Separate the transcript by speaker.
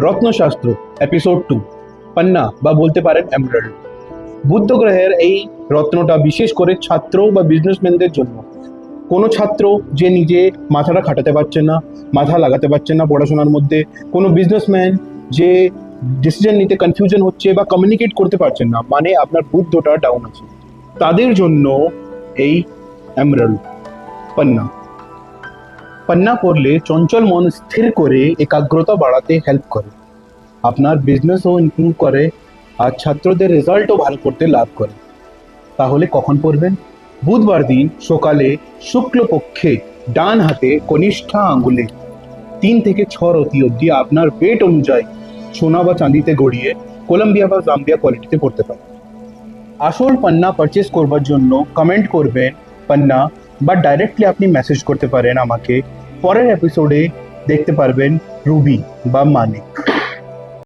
Speaker 1: রত্নশাস্ত্র episode 2 পান্না বা বলতে পারেন এমরাল্ড। বুধ গ্রহের এই রত্নটা বিশেষ করে ছাত্র বা বিজনেসম্যানদের জন্য। কোনো ছাত্র যে নিজে মাথাটা খাটাতে পারছে না, মাথা লাগাতে পারছে না পড়াশোনার মধ্যে, কোনো বিজনেসম্যান যে ডিসিশন নিতে কনফিউশন হচ্ছে বা কমিউনিকেট করতে পারছেন না, মানে আপনার বুদ্ধটা ডাউন আছে, তাদের জন্য এই এমরাল্ড পান্না। পান্না পড়লে চঞ্চল মন স্থির করে একাগ্রতা বাড়াতে হেল্প করে, আপনার বিজনেসও ইমপ্রুভ করে, আর ছাত্রদের রেজাল্টও ভালো করতে লাভ করে। তাহলে কখন পড়বেন? বুধবার দিন সকালে শুক্লপক্ষে ডান হাতে কনিষ্ঠা আঙ্গুলে 3 থেকে 6 রতি অবধি আপনার ওয়েট অনুযায়ী সোনা বা চাঁদিতে গড়িয়ে কলম্বিয়া বা জাম্বিয়া কোয়ালিটিতে পড়তে পারে। আসল পান্না পারচেস করবার জন্য কমেন্ট করবেন পান্না, বা ডাইরেক্টলি আপনি মেসেজ করতে পারেন আমাকে। পরের এপিসোডে দেখতে পারবেন রুবি বা মানিক।